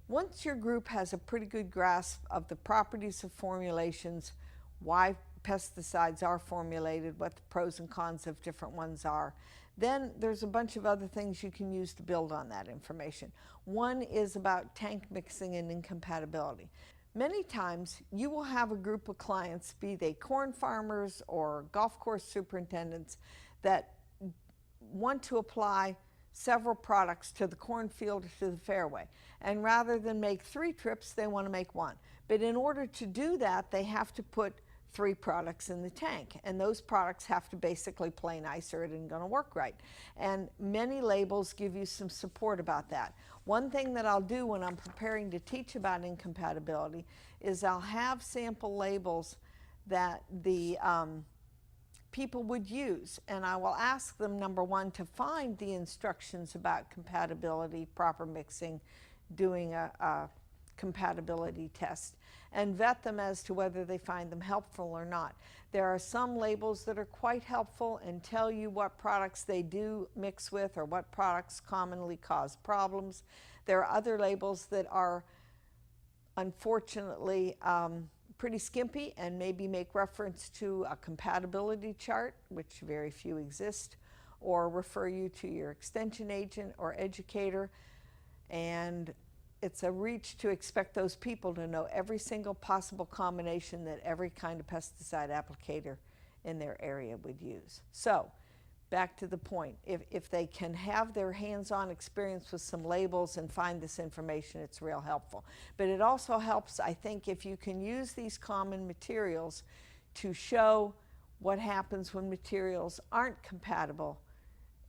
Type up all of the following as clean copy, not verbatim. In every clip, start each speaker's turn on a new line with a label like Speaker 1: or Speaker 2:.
Speaker 1: Once your group has a pretty good grasp of the properties of formulations, why pesticides are formulated, what the pros and cons of different ones are, then there's a bunch of other things you can use to build on that information. One is about tank mixing and incompatibility. Many times you will have a group of clients, be they corn farmers or golf course superintendents, that want to apply several products to the cornfield or to the fairway. And rather than make 3 trips, they want to make 1. But in order to do that, they have to put 3 products in the tank. And those products have to basically play nice or it isn't going to work right. And many labels give you some support about that. One thing that I'll do when I'm preparing to teach about incompatibility is I'll have sample labels that the people would use, and I will ask them, number one, to find the instructions about compatibility, proper mixing, doing a compatibility test, and vet them as to whether they find them helpful or not. There are some labels that are quite helpful and tell you what products they do mix with or what products commonly cause problems. There are other labels that are unfortunately pretty skimpy and maybe make reference to a compatibility chart, which very few exist, or refer you to your extension agent or educator. And it's a reach to expect those people to know every single possible combination that every kind of pesticide applicator in their area would use. So back to the point, if they can have their hands-on experience with some labels and find this information, it's real helpful. But it also helps, I think, if you can use these common materials to show what happens when materials aren't compatible.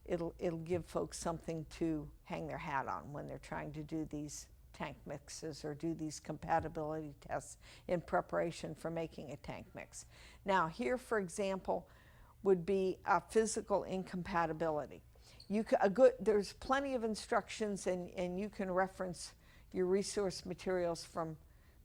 Speaker 1: It'll give folks something to hang their hat on when they're trying to do these tank mixes or do these compatibility tests in preparation for making a tank mix. Now here, for example, would be a physical incompatibility. There's plenty of instructions, and you can reference your resource materials from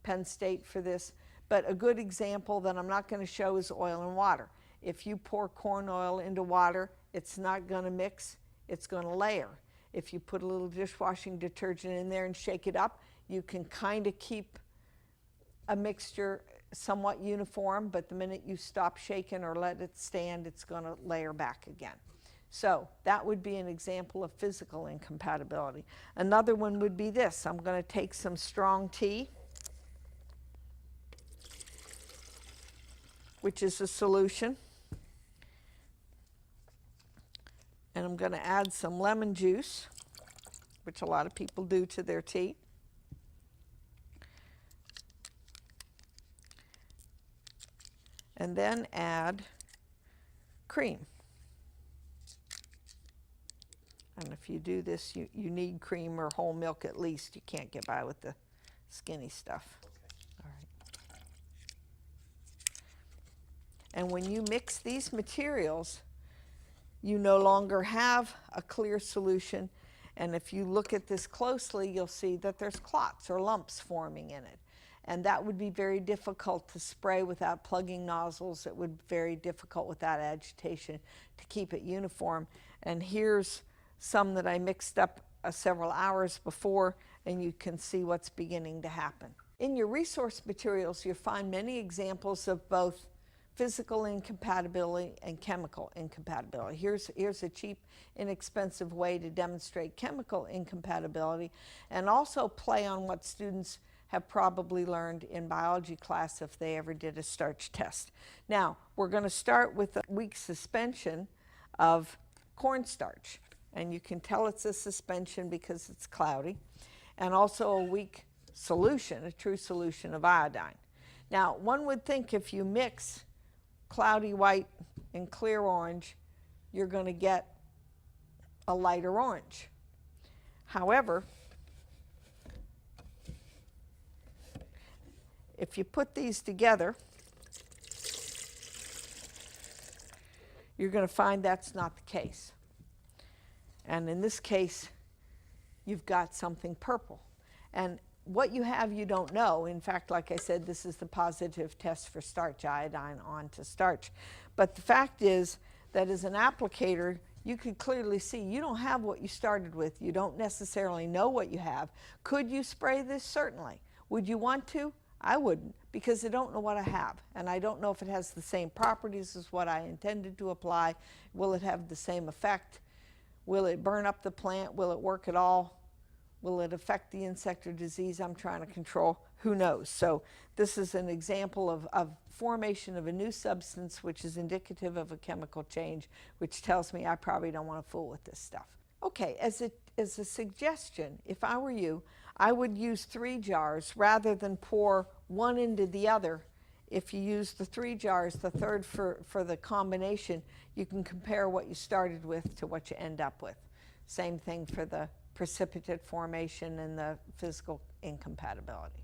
Speaker 1: Penn State for this, but a good example that I'm not going to show is oil and water. If you pour corn oil into water, it's not going to mix, it's going to layer. If you put a little dishwashing detergent in there and shake it up, you can kind of keep a mixture somewhat uniform, but the minute you stop shaking or let it stand, it's going to layer back again. So that would be an example of physical incompatibility. Another one would be this. I'm going to take some strong tea, which is a solution, and I'm going to add some lemon juice, which a lot of people do to their tea. And then add cream. And if you do this, you need cream or whole milk at least. You can't get by with the skinny stuff. Okay. All right. And when you mix these materials, you no longer have a clear solution. And if you look at this closely, you'll see that there's clots or lumps forming in it. And that would be very difficult to spray without plugging nozzles. It would be very difficult without agitation to keep it uniform. And here's some that I mixed up several hours before, and you can see what's beginning to happen. In your resource materials, you'll find many examples of both physical incompatibility and chemical incompatibility. Here's a cheap, inexpensive way to demonstrate chemical incompatibility and also play on what students have probably learned in biology class if they ever did a starch test. Now, we're going to start with a weak suspension of cornstarch. And you can tell it's a suspension because it's cloudy. And also a weak solution, a true solution of iodine. Now, one would think if you mix cloudy white and clear orange, you're going to get a lighter orange. However, if you put these together, you're going to find that's not the case. And in this case, you've got something purple. And what you have, you don't know. In fact, like I said, this is the positive test for starch, iodine onto starch. But the fact is that as an applicator, you can clearly see you don't have what you started with. You don't necessarily know what you have. Could you spray this? Certainly. Would you want to? I wouldn't, because I don't know what I have, and I don't know if it has the same properties as what I intended to apply. Will it have the same effect? Will it burn up the plant? Will it work at all? Will it affect the insect or disease I'm trying to control? Who knows? So this is an example of formation of a new substance, which is indicative of a chemical change, which tells me I probably don't want to fool with this stuff. Okay, as a suggestion, if I were you, I would use 3 jars rather than pour one into the other. If you use the 3 jars, the third for the combination, you can compare what you started with to what you end up with. Same thing for the precipitate formation and the physical incompatibility.